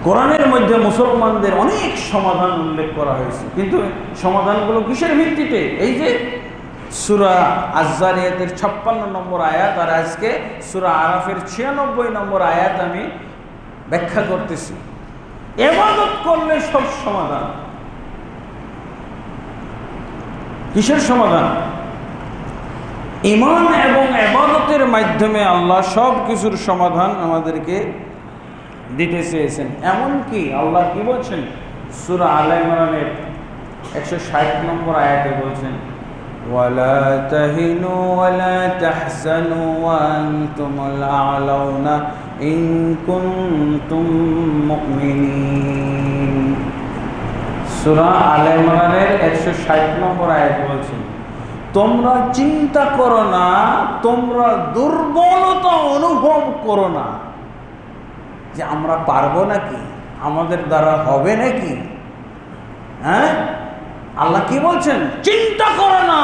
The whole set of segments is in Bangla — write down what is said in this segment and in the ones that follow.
কোরআনের মধ্যে মুসলমানদের অনেক সমাধান উল্লেখ করা হয়েছে, কিন্তু সমাধানগুলো কিসের ভিত্তিতে? এই যে সূরা আয-যারিয়াতের 56 নম্বর আয়াত আর আজকে সূরা আরাফের 96 নম্বর আয়াত আমি ব্যাখ্যা করতেছি। ইবাদত করলে সব সমাধান। কিসের সমাধান? ঈমান এবং ইবাদতের মাধ্যমে আল্লাহ সব কিছুর সমাধান আমাদেরকে দিতে চেয়েছেন। এমনকি আল্লাহ কি বলছেন? সূরা আলে ইমরানের 160 নম্বর আয়াতে বলছেন, ওয়ালা তাহিনু ওয়ালা তাহজানু ওয়া আনতুমুল আ'লাউনা ইন কুনতুম মুমিনিন। সূরা আলে ইমরানের 160 নম্বর আয়াতে বলছেন, তোমরা চিন্তা করো না, তোমরা দুর্বলতা অনুভব করো না যে আমরা পারবো নাকি, আমাদের দ্বারা হবে নাকি। হ্যাঁ, আল্লাহ কি বলছেন? চিন্তা করো না,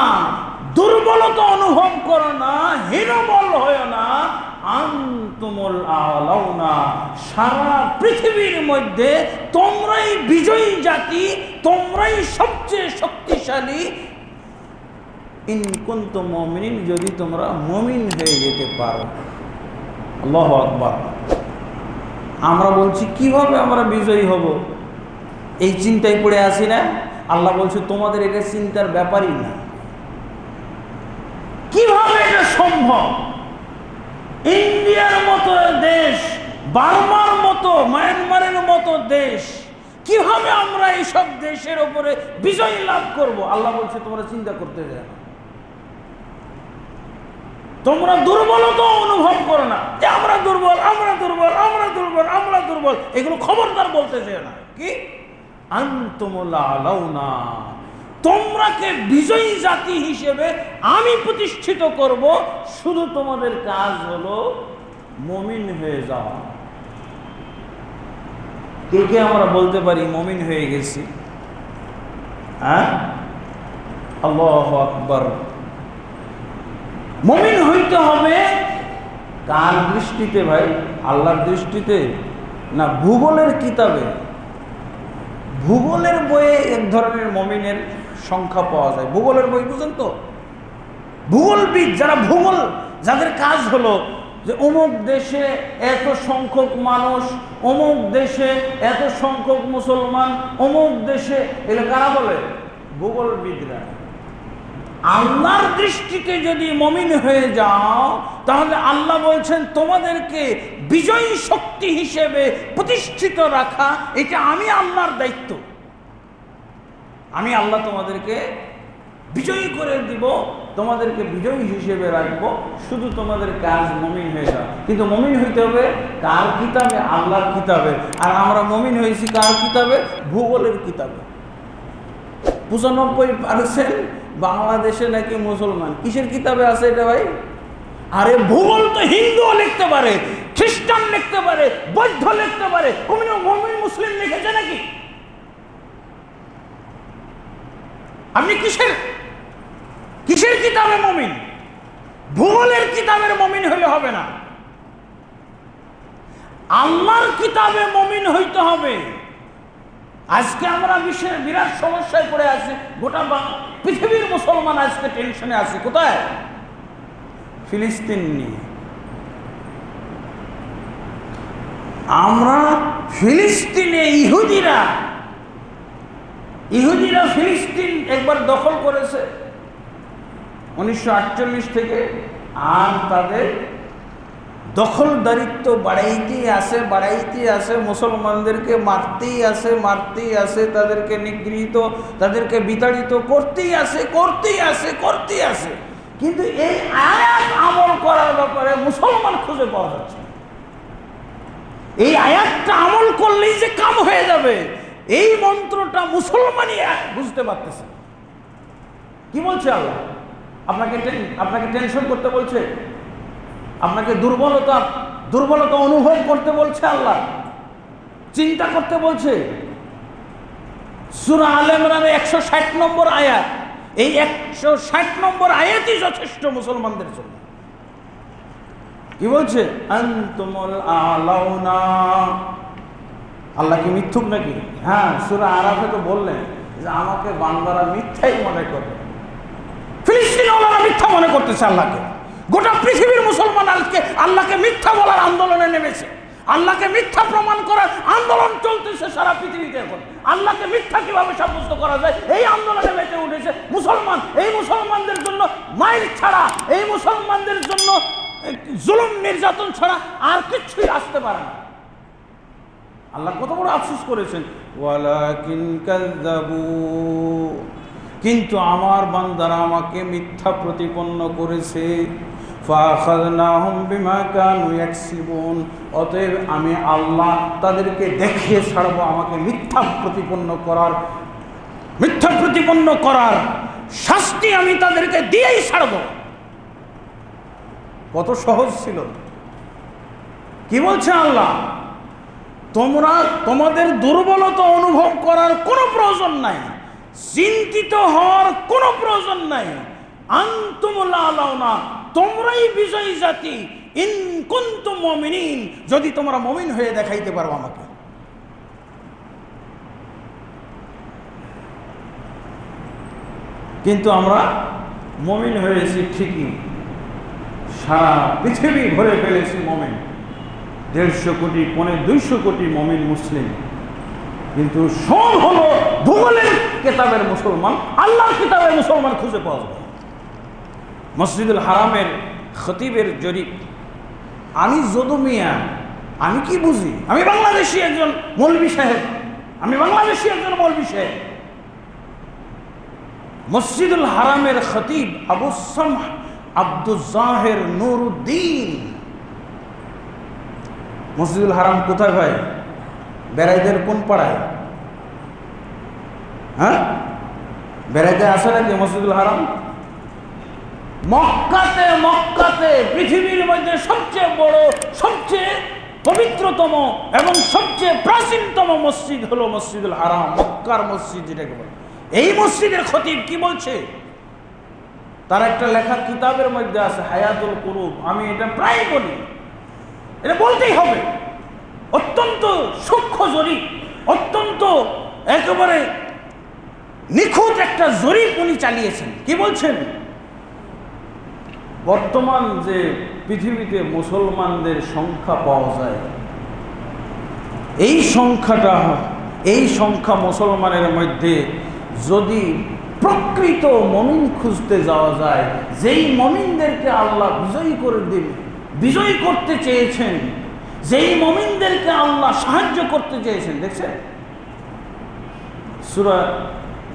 দুর্বলতা অনুভব করো না, হীনবল হয় না। আনতুমুল আ'লাউনা, সারা পৃথিবীর মধ্যে তোমরাই বিজয়ী জাতি, তোমরাই সবচেয়ে শক্তিশালী। ইন কুনতুম মুমিনিন, যদি তোমরা মুমিন হয়ে যেতে পারো। আল্লাহু আকবার। আমরা বলছি কিভাবে আমরা বিজয়ী হব, এই চিন্তায় পড়ে আসি না। আল্লাহ বলছে তোমাদের এটা চিন্তার ব্যাপারই না। কিভাবে এটা সম্ভব? ইন্ডিয়ার মতো দেশ, বার্মার মতো, মায়ানমারের মতো দেশ, কিভাবে আমরা এইসব দেশের উপরে বিজয় লাভ করব? আল্লাহ বলছে তোমরা চিন্তা করতে যায় না, তোমরা দুর্বলতা অনুভব করো না যে আমরা দুর্বল, আমরা দুর্বল, আমরা দুর্বল, আমরা দুর্বল। এগুলো খবরদার বলতে চায় না। কি? আনতুমুল আ'লাউনা, তোমরাকে বিজয়ী জাতি হিসেবে আমি প্রতিষ্ঠিত করব, শুধু তোমাদের কাজ হলো মুমিন হয়ে যাওয়া। কে কে আমরা বলতে পারি মুমিন হয়ে গেছি? হ্যাঁ, আল্লাহু আকবার। মুমিন হইতে হবে কার দৃষ্টিতে ভাই? আল্লাহর দৃষ্টিতে না ভূগোলের কিতাবে? ভূগোলের বইয়ে এক ধরনের মুমিনের সংখ্যা পাওয়া যায়। ভূগোলের বই বুঝেন তো? ভূগোলবিদ যারা, ভূগোল যাদের কাজ হলো যে অমুক দেশে এত সংখ্যক মানুষ, অমুক দেশে এত সংখ্যক মুসলমান, অমুক দেশে, এগুলো কারা বলে? ভূগোলবিদরা। আল্লাহর দৃষ্টিতে যদি মুমিন হয়ে যাও, তাহলে আল্লাহ বলছেন তোমাদেরকে বিজয়ী শক্তি হিসেবে প্রতিষ্ঠিত রাখা, এটা আমি আল্লাহর দায়িত্ব। আমি আল্লাহ তোমাদেরকে বিজয়ী করে দিব, তোমাদেরকে বিজয়ী হিসেবে রাখবো, শুধু তোমাদের কাজ মুমিন হয়ে যাও। কিন্তু মুমিন হইতে হবে কার কিতাবে? আল্লাহর কিতাবে। আর আমরা মুমিন হয়েছি কার কিতাবে? ভূগোলের কিতাবে। 95% বাংলাদেশে নাকি মুসলমান। কিসের কিতাবে আছে এটা ভাই? আরে ভূগোল তো হিন্দুও লিখতে পারে, খ্রিস্টান লিখতে পারে, বৌদ্ধ লিখতে পারে, মুমিন মুসলিম লিখেছে নাকি? আপনি কিসের কিতাবে মুমিন? ভূগোলের কিতাবের মুমিন হলে হবে না, আল্লাহর কিতাবে মুমিন হইতে হবে। আজকে আমরা বিরাট সমস্যায় পড়ে আছি। গোটা পৃথিবীর মুসলমান আজকে টেনশনে আছে। কোথায়? ফিলিস্তিন নিয়ে। আমরা ফিলিস্তিনে ইহুদিরা ফিলিস্তিন একবার দখল করেছে 1948 থেকে, আর তাদের দখলদারিত্ব বাড়াইতেই আসে, মুসলমানদেরকে মারতেই আসে, তাদেরকে নিগৃহীত, তাদেরকে বিতাড়িত করতেই আসে। কিন্তু এই আয়াত আমল করার ব্যাপারে মুসলমান খুঁজে পাওয়া যাচ্ছে। এই আয়াতটা আমল করলেই যে কাম হয়ে যাবে, এই মন্ত্রটা মুসলমানই বুঝতে পারতেছে। কি বলছে আল্লাহ? আপনাকে টেনশন করতে বলছে, আপনাকে দুর্বলতা অনুভব করতে বলছে, আল্লাহ চিন্তা করতে বলছে। সূরা আলে ইমরানের 160 নম্বর আয়াত, এই 160 নম্বর আয়াতই যথেষ্ট মুসলমানদের জন্য। কি বলছে? আনতুমুল আ'লাউনা, আল্লাহ কি মিথ্যুক নাকি? হ্যাঁ, সূরা আরাফে তো বললেন যে আমাকে বান্দারা মিথ্যাই মনে করে। ফিলিস্তিনিরা মিথ্যা মনে করতেছে আল্লাহকে। গোটা পৃথিবীর মুসলমান আল্লাহকে মিথ্যা বলার আন্দোলনে নেমেছে। আল্লাহকে মিথ্যা প্রমাণ করার আন্দোলন চলতেছে সারা পৃথিবীতে। এখন আল্লাহকে মিথ্যা কিভাবে সাব্যস্ত করা যায় এই আন্দোলনে মেতে উঠেছে মুসলমান। এই মুসলমানদের জন্য মাইল ছাড়া, এই মুসলমানদের জন্য জুলুম নির্যাতন ছাড়া আর কিছুই আসতে পারে না। আল্লাহ কত বড় আফসোস করেছেন, ওয়ালাকিন কাযযাবু, কিন্তু আমার বান্দারা আমাকে মিথ্যা প্রতিপন্ন করেছে। ফাআখাযনাহুম বিমা কানু ইয়াকসিবুন, অতএব আমি আল্লাহ তাদেরকে দেখিয়ে ছাড়বো আমাকে মিথ্যা প্রতিপন্ন করার শাস্তি আমি তাদেরকে দিয়েই ছাড়বো। কত সহজ ছিল। কি বলছে আল্লাহ? তোমাদের দুর্বলতা অনুভব করার কোনো প্রয়োজন নাই, চিন্তিত হওয়ার কোনো প্রয়োজন নাই। আনতুমুল আলাউনা, তোমরাই বিজয়ী জাতি। ইন কুনতুম মুমিনিন, যদি তোমরা মুমিন হয়ে দেখাইতে পারো আমাকে। কিন্তু আমরা মুমিন হয়েছি ঠিকই, সারা পৃথিবী ভরে ফেলেছি মুমিন। 150 কোটি, 250 কোটি মুমিন মুসলিম, কিন্তু সব হলো ভূগোলের কিতাবের মুসলমান, আল্লাহর কিতাবের মুসলমান খুঁজে পাওয়া যাবে। মসজিদুল হারামের খতিবের জরিপ, আমি যদু মিয়া, আমি কি বুঝি? আমি বাংলাদেশি একজন মৌলভী সাহেব, মসজিদুল হারামের খতিব আবু সামহ আব্দুল জাহের নুরুদ্দিন। মসজিদুল হারাম কোথায় ভাই? বেড়াইদের কোন পাড়ায়? হ্যাঁ, বেড়াইতে আসে নাকি মসজিদুল হারাম? মক্কাতে পৃথিবীর মধ্যে সবচেয়ে বড়, সবচেয়ে পবিত্রতম এবং সবচেয়ে প্রাচীনতম মসজিদ হলো মসজিদুল হারাম, মক্কার মসজিদ যেটাকে বলে। এই মসজিদের খতিব কি বলছে? তার একটা লেখা কিতাবের মধ্যে আছে হায়াতুল কুলুব। আমি এটা প্রায় বলি, এটা বলতেই হবে। অত্যন্ত সূক্ষ্ম জরিপ, অত্যন্ত একেবারে নিখুঁত একটা জরিপ উনি চালিয়েছেন। কি বলছেন? বর্তমান যে পৃথিবীতে মুসলমানদের সংখ্যা পাওয়া যায়, এই সংখ্যা মুসলমানের মধ্যে যদি প্রকৃত মুমিন খুঁজতে যাওয়া যায়, যেই মুমিনদেরকে আল্লাহ বিজয়ী করতে চেয়েছেন, যেই মুমিনদেরকে আল্লাহ সাহায্য করতে চেয়েছেন, দেখছেন সূরা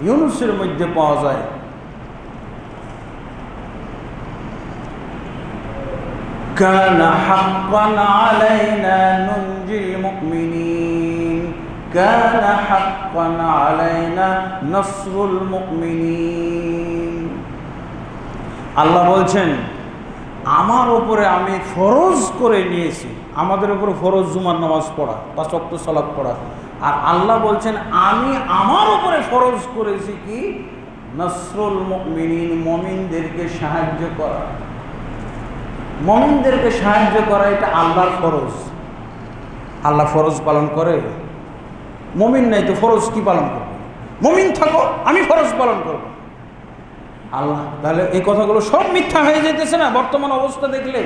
ইউনূসের মধ্যে পাওয়া যায়, কানা হাক্কান আলাইনা নুনজিল মুমিনিন, কানা হাক্কান আলাইনা নাসরুল মুমিনিন। আল্লাহ বলছেন আমার উপরে আমি ফরজ করে নিয়েছি, আমাদের উপরে ফরজ জুমার নামাজ পড়া, 5 ওয়াক্ত সালাত পড়া। আর আল্লাহ বলছেন আমি আমার উপরে ফরজ করেছি কি? নাসরুল মুমিনিন, মুমিনদেরকে সাহায্য করা। মুমিনদেরকে সাহায্য করা এটা আল্লাহর ফরজ। আল্লাহ ফরজ পালন করে? মুমিন নাই তো ফরজ কি পালন করবে? মুমিন থাকো, আমি ফরজ পালন করব। আল্লাহ, তাহলে এই কথাগুলো সব মিথ্যা হয়ে যেতেছে না বর্তমান অবস্থা দেখলে?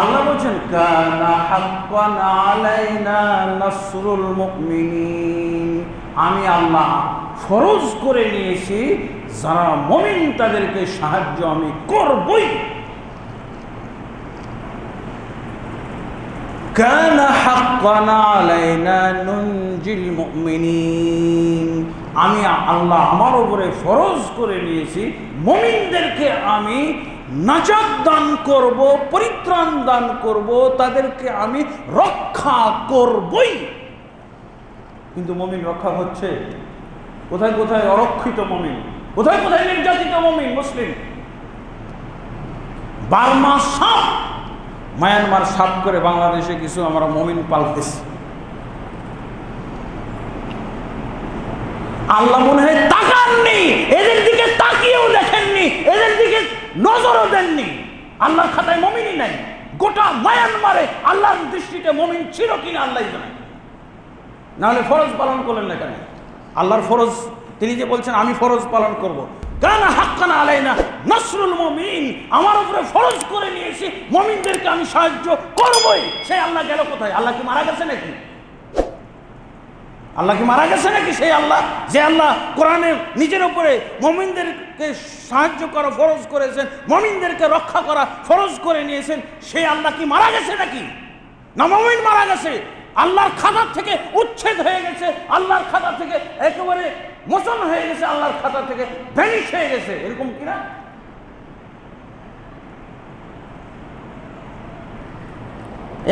আল্লাহ বলছেন কানা হাক্কান আলাইনা নাসরুল মুমিনিন, আমি আল্লাহ ফরজ করে নিয়েছি যারা মুমিন তাদেরকে সাহায্য আমি করবই। কানা হাক্কান আলাইনা নুনজিল মুমিনিন, আমি আল্লাহ আমার উপরে ফরজ করে নিয়েছি মুমিনদেরকে আমি নাজাত দান করব, পরিত্রাণ দান করব, তাদেরকে আমি রক্ষা করবই। কিন্তু মুমিন রক্ষা হচ্ছে কোথায় কোথায়? অরক্ষিত মুমিন, কোথায় কোথায় নির্যাতিত মুমিন মুসলিম। বার্মা সাপ, মায়ানমার সাপ করে বাংলাদেশে কিছু আমরা মুমিন পালতেছি। আল্লাহ মনে হয় তাকাননি, এদের দিকে তাকিয়েও দেখেননি, এদের দিকে নজরও দেননি। আল্লাহর খাতায় মুমিনই নাই। গোটা মায়ানমারে আল্লাহর দৃষ্টিতে মুমিন ছিল কিনা আল্লাহই জানে। নাহলে ফরজ পালন করলেন না কেন? আল্লাহর ফরজ তিনি যে বলছেন আমি ফরজ পালন করব, কানা হাক্কান আলাইনা নাসরুল মুমিন, আমার উপরে ফরজ করে নিয়েছি মুমিনদেরকে আমি সাহায্য করবই। সেই আল্লাহ গেল কোথায়? আল্লাহ কি মারা গেছে নাকি? আল্লাহ কি মারা গেছে নাকি? সেই আল্লাহ যে আল্লাহ কোরআনে নিজের উপরে মুমিনদেরকে সাহায্য করা ফরজ করেছেন, মুমিনদেরকে রক্ষা করা ফরজ করে নিয়েছেন, সেই আল্লাহ কি মারা গেছে নাকি? না মুমিন মারা গেছে, আল্লাহর খাতা থেকে উচ্ছেদ হয়ে গেছে, আল্লাহর খাতা থেকে একেবারে মোচন হয়ে গেছে, আল্লাহর খাতা থেকে ভ্যানিশ হয়ে গেছে, এরকম কিনা?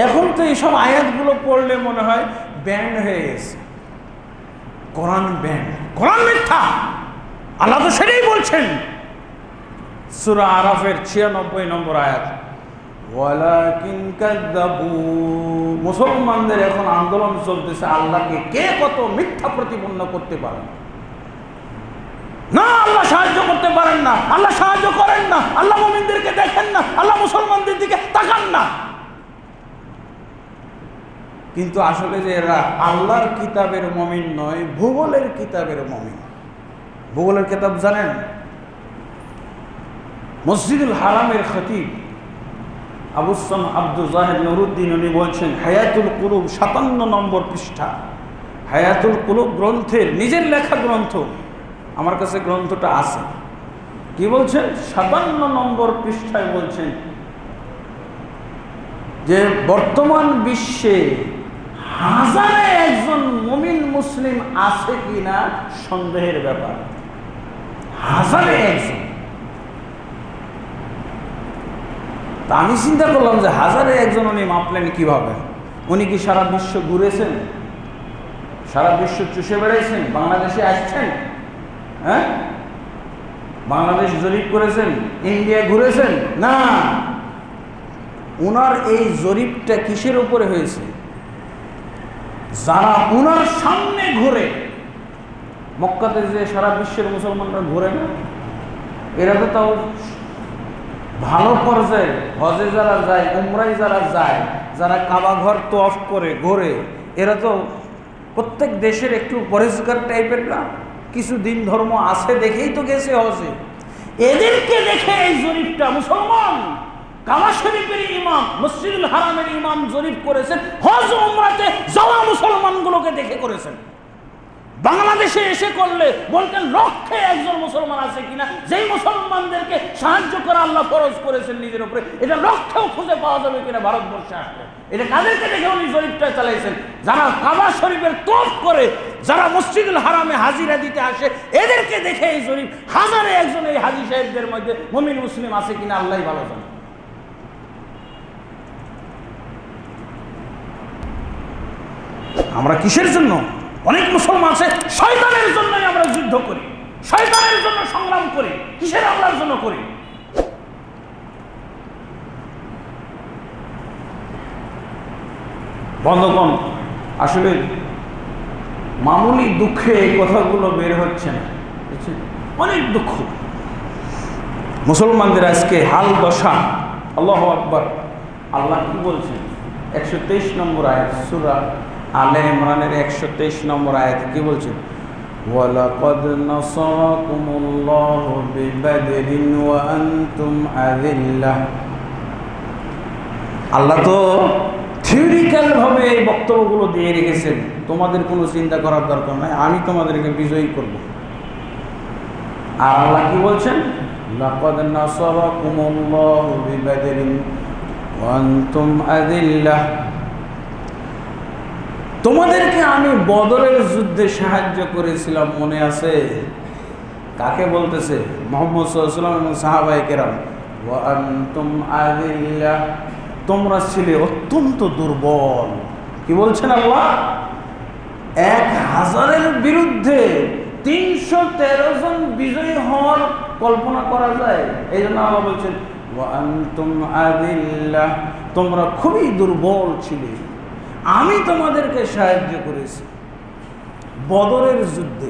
এখন তো এইসব আয়াতগুলো পড়লে মনে হয় ব্যান্ড হয়ে গেছে, কোরআন ব্যান্ড, কোরআন মিথ্যা। আল্লাহ তো সেটাই বলছেন সূরা আরাফের 96 নম্বর আয়াত, ওয়ালাকিন কাযাবু, মুসলমানদের এখন আন্দোলন চলতেছে আল্লাহকে কে কত মিথ্যা প্রতিপন্ন করতে পারে। না, আল্লাহ সাহায্য করতে পারেন না, আল্লাহ সাহায্য করেন না, আল্লাহ মুমিনদেরকে দেখেন না, আল্লাহ মুসলমানদের দিকে তাকান না। কিন্তু আসলে যে এরা আল্লাহর কিতাবের মুমিন নয়, ভূগোলের কিতাবের মুমিন। ভূগোলের কিতাব জানেন? মসজিদুল হারামের খতিব আবুসাম আব্দুল জাহিদ নুরুদ্দিন উনি বলছেন হায়াতুল কুলুব 57 নম্বর পৃষ্ঠা, হায়াতুল কুলুব গ্রন্থের নিজের লেখা গ্রন্থ, আমার কাছে গ্রন্থটা আছে। কি বলছেন? 57 নম্বর পৃষ্ঠায় বলছেন যে বর্তমান বিশ্বে হাজারে একজন মুমিন মুসলিম আছে কিনা সন্দেহের ব্যাপার, হাজারে একজন। তা আমি চিন্তা করলাম যে হাজারে একজন উনি মাপলেন কিভাবে? উনি কি সারা বিশ্ব ঘুরেছেন? সারা বিশ্ব চষে বেড়াইছেন? বাংলাদেশে আসছেন? হ্যাঁ, বাংলাদেশ জরিপ করেছেন? ইন্ডিয়া ঘুরেছেন? না, উনার এই জরিপটা কিসের উপরে হয়েছে? যারা উনার সামনে ঘুরে, মক্কাতে যে সারা বিশ্বের মুসলমানরা ঘুরে না, এরা তো তাও ভালো পর্যায়ে হজে যারা যায়, উমরায় যারা যায়, যারা কাবা ঘর তওয়াফ করে ঘোরে, এরা তো প্রত্যেক দেশের একটু পরিষ্কার টাইপের না, কিছু দিন ধর্ম আছে দেখেই তো গেছে হজে। এদেরকে দেখে এই জরিপটা মুসলমান কাবা শরীফের ইমাম, মসজিদুল হারামের ইমাম জরিপ করেছেন, হজ উমরাতে যাওয়া মুসলমানগুলোকে দেখে করেছেন। বাংলাদেশে এসে করলে বলতেন লক্ষে একজন মুসলমান আছে কিনা, যেই মুসলমানদেরকে সাহায্য করা আল্লাহ ফরজ করেছেন নিজের উপরে, এটা লক্ষেও খুঁজে পাওয়া যাবে কিনা ভারতবর্ষে আসলে। এটা কাদেরকে দেখে উনি জরিপটা চালাইছেন? যারা কাবা শরীফের তওয়াফ করে, যারা মসজিদুল হারামে হাজিরা দিতে আসে, এদেরকে দেখে এই জরিপ। হাজারে একজন এই হাজী সাহেবদের মধ্যে মুমিন মুসলিম আছে কিনা আল্লাহই ভালো জানে। আমরা কিসের জন্য? অনেক মুসলমান আছে শয়তানের জন্যই আমরা যুদ্ধ করি, শয়তানের জন্য সংগ্রাম করি, কিসের আল্লাহর জন্য করি? বন্ধুগণ, আসলে মামুলি দুঃখে এই কথাগুলো বের হচ্ছে না, অনেক দুঃখ মুসলমানদের আজকে হাল দশা। আল্লাহু আকবার। আল্লাহ কি বলছেন? 123 নম্বর আয়াত, সূরা আলে ইমরানের 123 নম্বর আয়াতে কি বলছেন? ওয়ালাকাদ নাসারাকুমুল্লাহু বিবাদরিন ওয়া আনতুম আযিল্লাহ। আল্লাহ তো থিওরিক্যাল ভাবে এই বক্তব্যগুলো দিয়ে রেখেছেন, তোমাদের কোনো চিন্তা করার দরকার নাই, আমি তোমাদেরকে বিজয়ী করব। আর আল্লাহ কি বলছেন? লাকাদ নাসারাকুমুল্লাহু বিবাদরিন ওয়া আনতুম আযিল্লাহ। তোমাদেরকে আমি বদরের যুদ্ধে সাহায্য করেছিলাম, মনে আছে? কাকে বলতেছে? মুহাম্মদ সাল্লাল্লাহু আলাইহি ওয়াসাল্লাম এবং সাহাবায়ে কেরাম। ওয়া আনতুম আযিল্লাহ, তোমরা ছিলে অত্যন্ত দুর্বল। কি বলছেন আল্লাহ? 1000-এর বিরুদ্ধে 313 জন বিজয়ী হওয়ার কল্পনা করা যায়? এই জন্য আল্লাহ বলছেন ওয়া আনতুম আযিল্লাহ, তোমরা খুবই দুর্বল ছিলে, আমি তোমাদেরকে সাহায্য করেছি বদরের যুদ্ধে।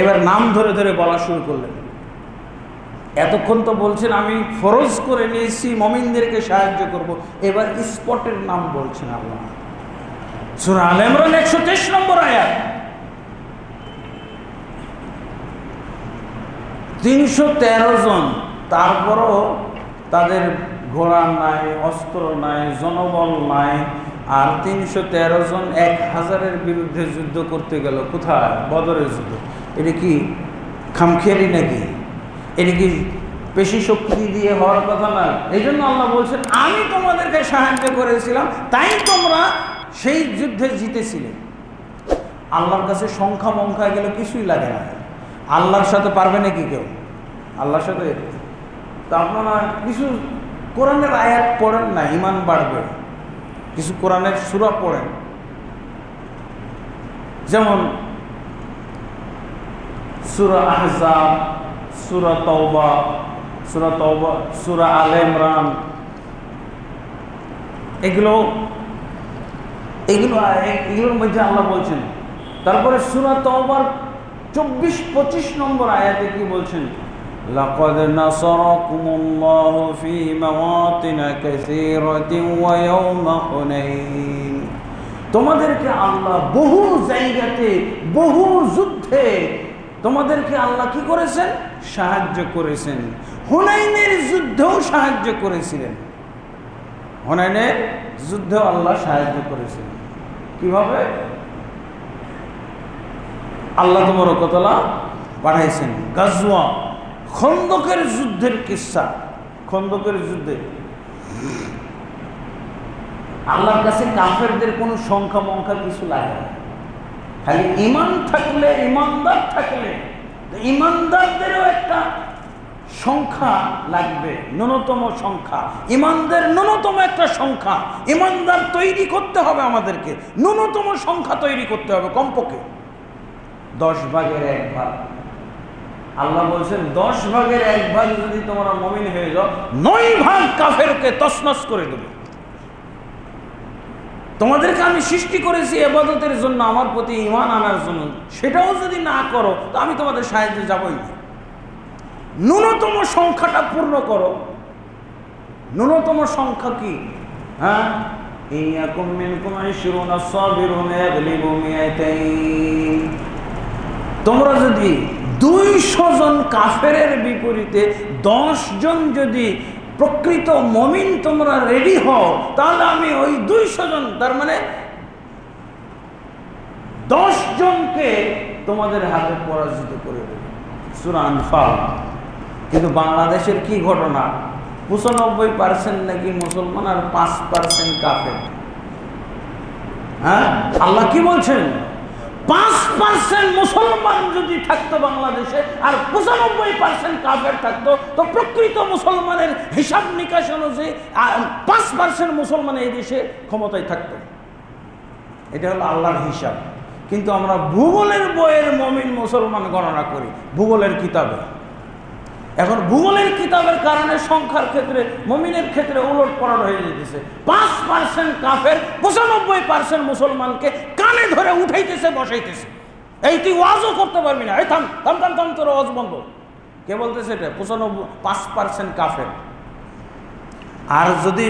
এবার নাম ধরে ধরে বলা শুরু করলেন। এতক্ষণ তো বলছেন আমি ফরজ করে নিয়েছি মুমিনদেরকে সাহায্য করব, এবার স্পটের নাম বলছেন আল্লাহ। সূরা আলে ইমরান 123 নম্বর আয়াত। 313 জন, তারপরও তাদের ঘোড়া নাই, অস্ত্র নাই, জনবল নাই, আর 313 জন 1000-এর বিরুদ্ধে যুদ্ধ করতে গেল। কোথায়? বদরের যুদ্ধ। এটা কি খামখেয়ালি নাকি? এটা কি পেশি শক্তি দিয়ে হওয়ার কথা না। এই জন্য আল্লাহ বলছেন আমি তোমাদেরকে সাহায্য করেছিলাম, তাই তোমরা সেই যুদ্ধে জিতেছিলে। আল্লাহর কাছে সংখ্যা মংখ্যা গেলে কিছুই লাগে না। আল্লাহর সাথে পারবে নাকি কেউ? আল্লাহর সাথে তা আপনারা কিছু কোরআনের আয়াত পড়েন না, ঈমান বাড়বে। কিছু কোরআনের সূরা পড়েন, যেমন সূরা আহজাব, সূরা তাওবা, সূরা আলে ইমরান, এগুলোর মধ্যে আল্লাহ বলছেন। তারপরে সূরা তাওবার 24-25 নম্বর আয়াতে কি বলছেন? লাকাদ নাসারাকুমুল্লাহু ফী মাওয়াতিন কাসীরাতিন ওয়া ইয়াওমা হুনাইন। তোমাদেরকে আল্লাহ বহু জায়গাতে, বহু যুদ্ধে তোমাদেরকে আল্লাহ কি করেছেন? সাহায্য করেছেন। হুনাইনের যুদ্ধেও সাহায্য করেছিলেন। হুনাইনের যুদ্ধেও আল্লাহ সাহায্য করেছিলেন। কিভাবে? আল্লাহ তাআলা পাঠাইছেন গাজওয়া, খন্দকের যুদ্ধের কিসসা। খন্দকের যুদ্ধে আল্লাহর কাছে কাফেরদের কোনো সংখ্যা মংখ্যা কিছু লাগে না, খালি ঈমান থাকলে, ঈমানদার থাকলে, ঈমানদারদেরও একটা সংখ্যা লাগবে, ন্যূনতম সংখ্যা। ঈমানদের ন্যূনতম একটা সংখ্যা, ঈমানদার তৈরি করতে হবে আমাদেরকে। ন্যূনতম সংখ্যা তৈরি করতে হবে, কমপক্ষে 10 ভাগের 1 ভাগ। আল্লাহ বলছেন 10 ভাগের 1 ভাগ যদি তোমরা মুমিন হয়ে যাও, 9 ভাগ কাফেরকে তছনছ করে দেবে। তোমাদেরকে আমি সৃষ্টি করেছি ইবাদতের জন্য, আমার প্রতি ঈমান আনার জন্য। সেটাও যদি না করো তো আমি তোমাদের সাহায্যে যাবই না। ন্যূনতম সংখ্যাটা পূর্ণ করো। ন্যূনতম সংখ্যা কি? হ্যাঁ, ইয়াকুম মিনকুম 20 সাবিরুন ইয়াগলিবু মিয়াতাইন। তোমরা যদি 200 জন কাফেরের বিপরীতে 10 জন যদি প্রকৃত মুমিন তোমরা রেডি হও, তাহলে আমি ওই 200 জন, তার মানে 10 জনকে তোমাদের হাতে পরাজিত করে দেবে। সূরা আনফাল। কিন্তু বাংলাদেশের কি ঘটনা? 95% নাকি মুসলমান আর 5% কাফের। হ্যাঁ, আল্লাহ কি বলছেন? 5% মুসলমান যদি থাকতো বাংলাদেশে আর 95% কাফের থাকতো, তো প্রকৃত মুসলমানের হিসাব নিকাশ অনুযায়ী 5% মুসলমান এই দেশে ক্ষমতায় থাকতো। এটা হলো আল্লাহর হিসাব। কিন্তু আমরা ভূগোলের বইয়ের মুমিন মুসলমান গণনা করি, ভূগোলের কিতাবে। এখন ভূগোলের কিতাবের কারণে সংখ্যার ক্ষেত্রে, মুমিনের ক্ষেত্রে উলট পালট হয়ে যেতেছে। 5% কাফের 95% মুসলমানকে কানে ধরে উঠাইতেছে, বসাইতেছে। এই তুই ওয়াজও করতে পারবি না, এই থাম থাম থাম থাম, তোর ওয়াজ বন্ধ। কে বলতেছে এটা? 5% কাফের। আর যদি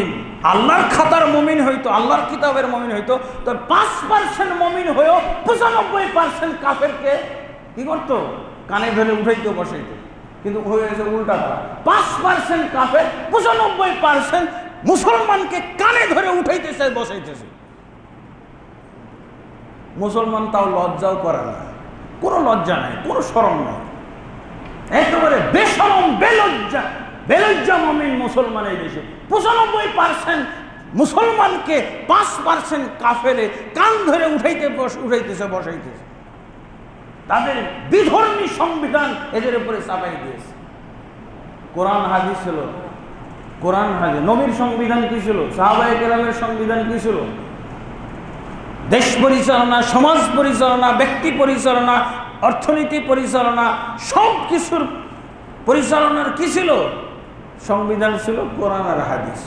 আল্লাহর খাতার মুমিন হইতো, আল্লাহর কিতাবের মুমিন হইতো, তো 5% মুমিন হয়েও 95% কাফেরকে কি করতো? কানে ধরে উঠাইতো, বসাইতো। কিন্তু হয়েছে উল্টাটা। 5% কাফের 95% মুসলমানকে কানে ধরে উঠাইতেছে, বসাইতেছে। মুসলমান তাও লজ্জাও করে না, কোনো লজ্জা নাই, কোনো শরম নাই, একেবারে বেশরম, বেলজ্জা মুমিন মুসলমান এই দেশে। 95% মুসলমানকে 5% কাফেরে কান ধরে উঠাইতেছে, বসাইতেছে। তাদের বিধর্মী সংবিধান এদের উপরে চাপাই দিয়েছে। কোরআন হাদিস ছিল, কোরআন হাদিস। নবীর সংবিধান কি ছিল? সাহাবায়ে কেরামের সংবিধান কি ছিল? দেশ পরিচালনা, সমাজ পরিচালনা, ব্যক্তি পরিচালনা, অর্থনীতি পরিচালনা, সব কিছুর পরিচালনার কি ছিল? সংবিধান ছিল কোরআন আর হাদিস।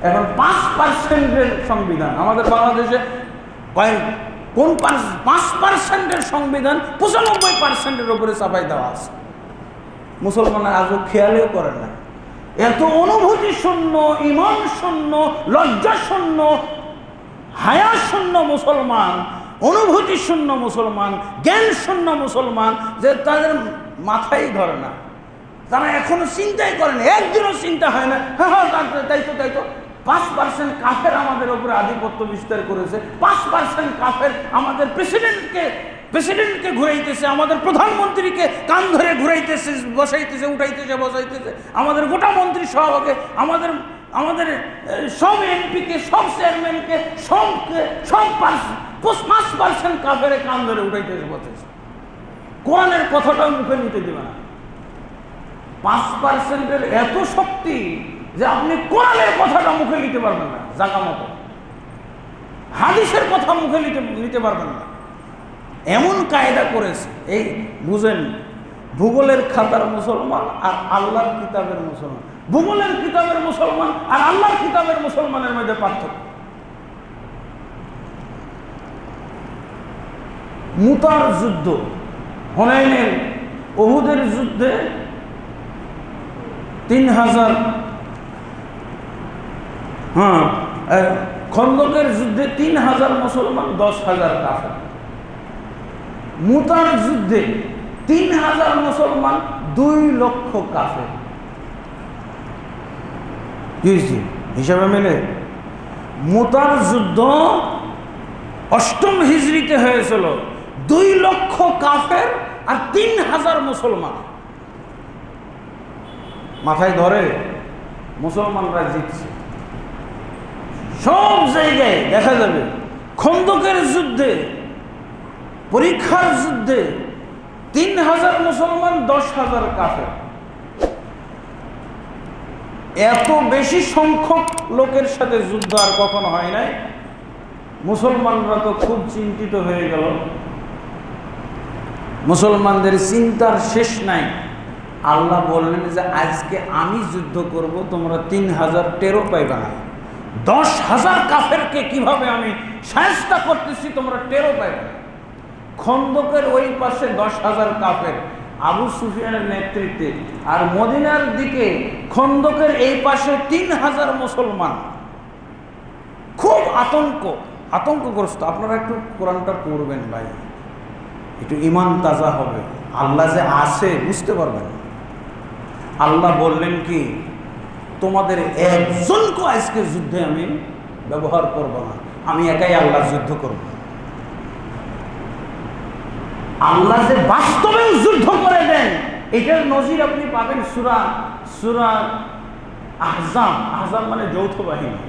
এখন 5%-এর সংবিধান আমাদের বাংলাদেশে কোন 5%-এর সংবিধান 95%-এর উপরে চাপাই দেওয়া আছে। মুসলমান আজও খেয়ালেও করে না। এত অনুভূতি শূন্য, ইমান শূন্য, লজ্জা শূন্য, হায়া শূন্য মুসলমান, অনুভূতি শূন্য মুসলমান, জ্ঞান শূন্য মুসলমান, যে তাদের মাথায় ধরে না। তারা এখনো চিন্তাই করেন, একদিনও চিন্তা হয় না। হ্যাঁ, তাই তো 5% কাফের আমাদের উপরে আধিপত্য বিস্তার করেছে। 5% কাফের আমাদের প্রেসিডেন্টকে ঘুরাইতেছে, আমাদের প্রধানমন্ত্রীকে কান ধরে ঘুরাইতেছে, বসাইতেছে, উঠাইতেছে, বসাইতেছে, আমাদের গোটা মন্ত্রী সভাকে, আমাদের সব এমপিকে, সব চেয়ারম্যানকে, সব 5% কাফের কান ধরে উঠাইতেছে, বসাইতেছে। কোরআনের কথাটাও মুখে নিতে দেবে না। 5%-এর এত শক্তি যে আপনি কোরআনের কথাটা মুখে নিতে পারবেন না, জাগা মতো হাদিসের কথা মুখে নিতে পারবেন না, এমন কায়দা করেছে। এই বুঝেন, ভূগোলের খাতার মুসলমান আর আল্লাহর কিতাবের মুসলমান, ভূগোলের কিতাবের মুসলমান আর আল্লাহর কিতাবের মুসলমানের মধ্যে পার্থক্য। মুতার যুদ্ধ, হুনাইনের, উহুদের যুদ্ধে 3000, খন্দকের যুদ্ধে 3000 মুসলমান, 10,000 কাফের। মুতার যুদ্ধে 3000 মুসলমান, 2 লক্ষ কাফের। হিসাবে মেলে মুতার যুদ্ধ 8ম হিজরিতে হয়েছিল, 2 লক্ষ কাফের আর 3000 মুসলমান। মাথায় ধরে মুসলমানরা জিতছে। সব জায়গায় দেখা যাবে খন্দকের যুদ্ধে, পরীক্ষার যুদ্ধে 3000 মুসলমান, 10,000 কাফের। এত বেশি সংখ্যক লোকের সাথে যুদ্ধ আর কখনো হয় নাই। মুসলমানরা তো খুব চিন্তিত হয়ে গেল। মুসলমানদের চিন্তার শেষ নাই। আল্লাহ বললেন যে আজকে আমি যুদ্ধ করব, তোমরা 3000 টেরও পাইবা না। 10,000 কাফেরকে কিভাবে আমি সাহায্য করতেছি তোমরা টেরও পাইবা না। খন্দকের ওই পাশে 10,000 কাফের আবু সুফিয়ানের নেতৃত্বে, আর মদিনার দিকে খন্দকের এই পাশে 3000 মুসলমান। খুব আতঙ্কগ্রস্ত। আপনারা একটু কোরআনটা পড়বেন ভাই, একটু ইমান তাজা হবে, আল্লাহ যে আছে বুঝতে পারবেন। আল্লাহ বললেন কি, তোমাদের একজনকে আজকে যুদ্ধে আমি ব্যবহার করব না, আমি একাই আল্লাহ যুদ্ধ করব। আল্লাহ যে বাস্তবেও যুদ্ধ করে দেন, এটার নজির আপনি পাবেন সূরা আহজাব মানে যৌথ বাহিনী।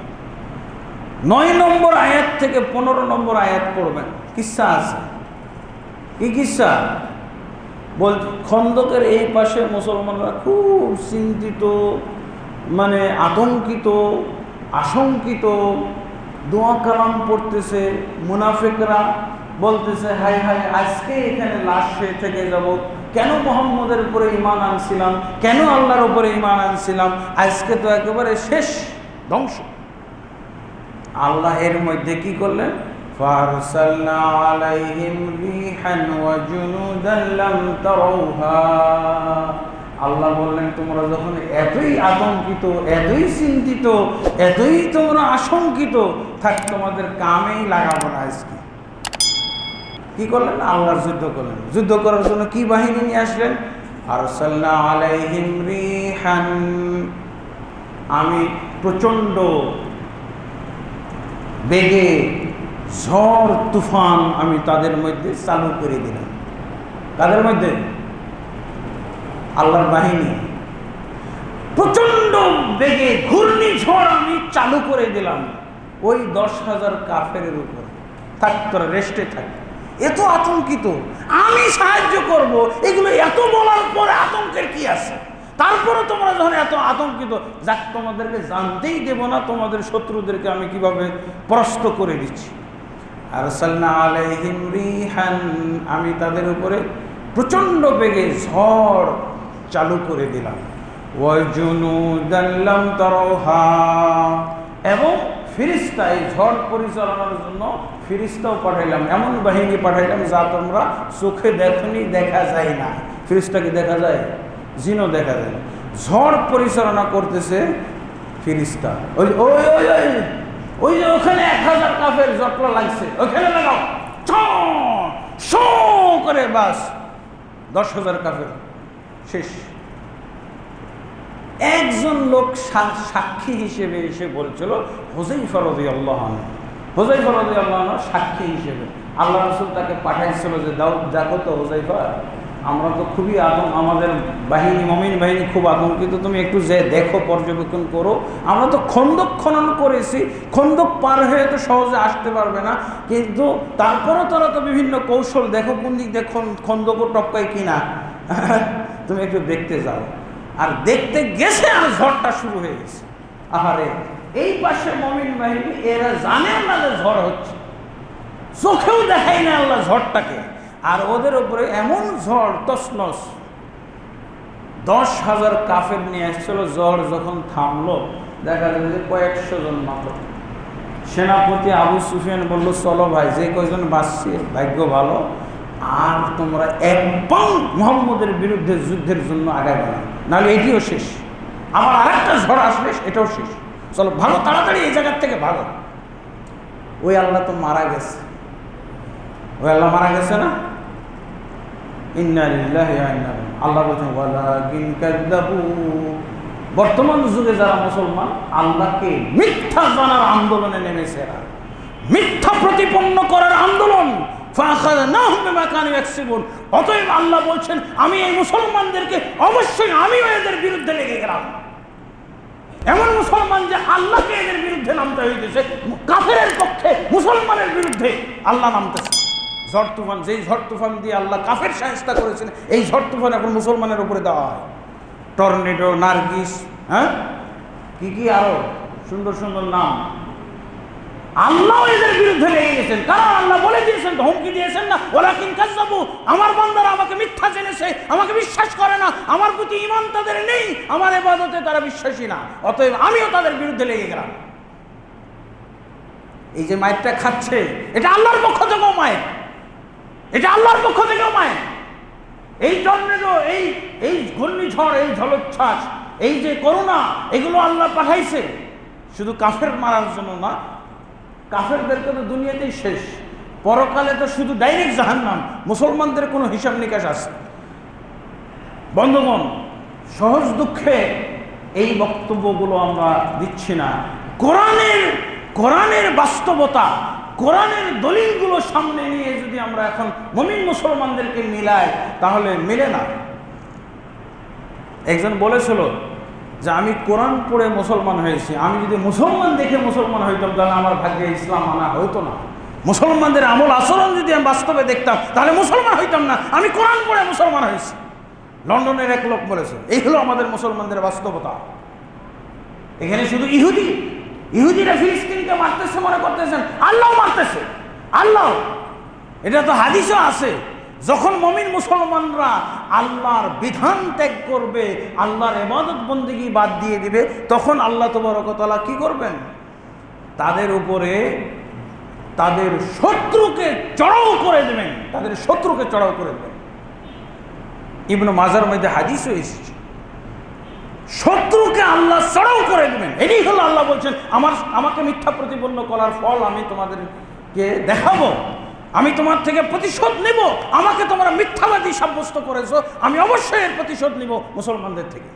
9 নম্বর আয়াত থেকে 15 নম্বর আয়াত পড়বেন, কিসসা আছে। কি কিসসা? বল, খন্দকের এই পাশে মুসলমানরা খুব চিন্তিত, মানে আতঙ্কিত, আশঙ্কিত, দোয়া কালাম পড়তেছে। মুনাফিকরা বলতেছে, হায় হায়, আজকে এখানে লাশ হয়ে থেকে যাব। কেন মুহাম্মদের উপরে ঈমান আনছিলাম, কেন আল্লাহর উপরে ঈমান আনছিলাম, আজকে তো একেবারে শেষ, ধ্বংস। আল্লাহ এর মধ্যে কি করলেন? ফারসালনা আলাইহিম রিহান ওয়া জুনুদান লাম তারাউহা। আল্লাহ বললেন, তোমরা যখন এতই আতঙ্কিত, এতই চিন্তিত, এতই তোমরা আশঙ্কিত থাক, তোমাদের কামেই লাগাবো না। আজকে কি করলেন? আল্লাহর যুদ্ধ করলেন। যুদ্ধ করার জন্য কি বাহিনী নিয়ে আসলেন? আরসালনা আলাইহিম রিহান, আমি প্রচণ্ড বেগে ঝড় তুফান আমি তাদের মধ্যে চালু করে দিলাম। তাদের মধ্যে আল্লাহর বাহিনী প্রচণ্ড বেগে ঘূর্ণিঝড় আমি চালু করে দিলাম ওই 10,000 কাফেরের উপরে। থাক, তোরা রেস্টে থাক। এত আতঙ্কিত, আমি সাহায্য করব, এগুলো এত বলার পরে আতঙ্কের কি আছে? তারপরে তোমরা যখন এত আতঙ্কিত, যাক তোমাদেরকে জানতেই দেব না, তোমাদের শত্রুদেরকে আমি কিভাবে পরাস্ত করে দিচ্ছি। আরসালনা আলাইহিম রিহান, আমি তাদের উপরে প্রচণ্ড বেগে ঝড় চালু করে দিলাম। ওয়া জুনুদান লাম তারাউহা, এবং ফিরিস্তা, এই ঝড় পরিচালনার জন্য ফিরিস্তাও পাঠাইলাম, এমন বাহিনী পাঠাইলাম যা তোমরা চোখে দেখনি, দেখা যায় না। ফিরিস্তাকে দেখা যায়? জিনও দেখা যায়। ঝড় পরিচালনা করতেছে ফিরিস্তা। ওই ওই ওই ওই ওই যে ওখানে 1000 কাফের জটলা লাগছে, ওখানে লাগাও, শো করে বাস 10,000 কাফের শেষ। একজন লোক সাক্ষী হিসেবে এসে বলছিল, হুযায়ফা রাদিয়াল্লাহু আনহু, হুযায়ফা রাদিয়াল্লাহু আনহু সাক্ষী হিসেবে আল্লাহ রাসূল তাকে পাঠাইছিল যে দাও, দেখো তো হুযায়ফা, আমরা তো খুবই আমাদের বাহিনী, মুমিন বাহিনী খুব আতঙ্কিত, তুমি একটু যে দেখো, পর্যবেক্ষণ করো। আমরা তো খন্দক খনন করেছি, খন্দক পার হয়ে তো সহজে আসতে পারবে না, কিন্তু তারপরও তোরা তো বিভিন্ন কৌশল দেখো, কোন দিক দেখো খন্দকও টপকায় কিনা, তুমি একটু দেখতে যাও। আর দেখতে গেছে আর ঝড়টা শুরু হয়ে গেছে। আহারে, এই পাশে মুমিন বাহিনী, এরা জানে না যে ঝড় হচ্ছে, চোখেও দেখায় না আল্লাহ ঝড়টাকে, আর ওদের উপরে এমন ঝড় তছনছ। 10,000 কাফের নিয়ে আসছিল। ঝড় যখন থামলো, দেখা গেল যে কয়েকশো জন মাত্র। সেনাপতি আবু সুফিয়ান বলল, চলো ভাই, যে কয়জন বাঁচছে ভাগ্য ভালো, আর তোমরা এক পাও মুহাম্মদের বিরুদ্ধে যুদ্ধের জন্য আগাবে না, নাহলে এটিও শেষ। আমার আরেকটা ঝড় আসলে এটাও শেষ, চলো ভালো, তাড়াতাড়ি এই জায়গার থেকে ভালো। ওই আল্লাহ তো মারা গেছে, ওই আল্লাহ মারা গেছে না? ইন্না লিল্লাহি ওয়া ইন্না ইলাইহি। আল্লাহ বলেছেন, ওয়ালাকিন কাযযাবু। বর্তমান যুগে যারা মুসলমান, আল্লাহকে মিথ্যা জানার আন্দোলনে নেমেছে, এরা মিথ্যা প্রতিপন্ন করার আন্দোলন। ফাআখাযনাহুম বিমা কানু ইয়াকসিবুন। অতএব আল্লাহ বলছেন, আমি এই মুসলমানদেরকে অবশ্যই আমিও এদের বিরুদ্ধে লেগে গেলাম। এমন মুসলমান যে আল্লাহকে এদের বিরুদ্ধে নামতে হইতেছে, কাফেরের পক্ষে মুসলমানের বিরুদ্ধে আল্লাহ নামতেছে। ঝড় তুফান, যেই ঝড় তুফান দিয়ে আল্লাহ কাফের শায়েস্তা করেছেন, এই ঝড় তুফান এখন মুসলমানের উপরে দেওয়া হয়। টর্নেডো, নার্গিস, হ্যাঁ কি কি আরো সুন্দর সুন্দর নাম। আল্লাহ এদের বিরুদ্ধে লেগে গেছেন, কারণ আল্লাহ বলে দিয়েছেন, হুমকি দিয়েছেন না, ওয়ালাকিন কাযযাবু, আমার বান্দারা আমাকে মিথ্যা জেনেছে, আমাকে বিশ্বাস করে না, আমার প্রতি ঈমান তাদের নেই, আমার ইবাদতে তারা বিশ্বাসী না, অতএব আমিও তাদের বিরুদ্ধে লেগে গেলাম। এই যে মায়েরটা খাচ্ছে, এটা আল্লাহর পক্ষ থেকেও মায়ের, এটা আল্লাহর পক্ষ থেকেও মায়ের। এই টর্নেডো, এই ঘূর্ণিঝড়, এই ঝলোচ্ছ্বাস, এই যে করোনা, এগুলো আল্লাহ পাঠাইছে শুধু কাফের মারার জন্য না। কাফেরদেরকে তো দুনিয়াতেই শেষ, পরকালে তো শুধু ডাইরেক্ট জাহান্নাম। মুসলমানদের কোনো হিসাব নিকাশ আছে? বন্ধুগণ, সহজ দুঃখে এই বক্তব্যগুলো আমরা দিচ্ছি না। কোরআনের বাস্তবতা, কোরআনের দলিলগুলো সামনে নিয়ে যদি আমরা এখন মুমিন মুসলমানদেরকে মিলাই, তাহলে মিলে না। একজন বলেছিল যে আমি কোরআন পড়ে মুসলমান হয়েছি, আমি যদি মুসলমান দেখে মুসলমান হইতাম তাহলে আমার ভাগ্যে ইসলাম আনা হইতো না। মুসলমানদের আমল আচরণ যদি আমি বাস্তবে দেখতাম তাহলে মুসলমান হইতাম না, আমি কোরআন পড়ে মুসলমান হয়েছি। লন্ডনের এক লোক বলেছে, এই হলো আমাদের মুসলমানদের বাস্তবতা। এখানে শুধু ইহুদিরা ফিলিস্তিনকে মারতেছে, মনে করতেছেন আল্লাহ মারতেছে। আল্লাহ, এটা তো হাদিসও আছে, যখন মুমিন মুসলমানরা আল্লাহর বিধান ত্যাগ করবে, আল্লাহর ইবাদত বন্দেগী বাদ দিয়ে দিবে, তখন আল্লাহ তাবারক ওয়া তাআলা কি করবেন? তাদের উপরে তাদের শত্রুকে চড়াও করে দেবেন, তাদের শত্রুকে চড়াও করে দেবেন। ইবনে মাজার মধ্যে হাদিসও এসেছে, শত্রুকে আল্লাহ চড়াও করে দেবেন। এটাই হলো আল্লাহ বলছেন, আমাকে মিথ্যা প্রতিপন্ন করার ফল আমি তোমাদেরকে দেখাবো, আমি তোমার থেকে প্রতিশোধ নেব। আমাকে তোমরা মিথ্যাবাদী সাব্যস্ত করেছো, আমি অবশ্যই এর প্রতিশোধ নিব মুসলমানদের থেকে।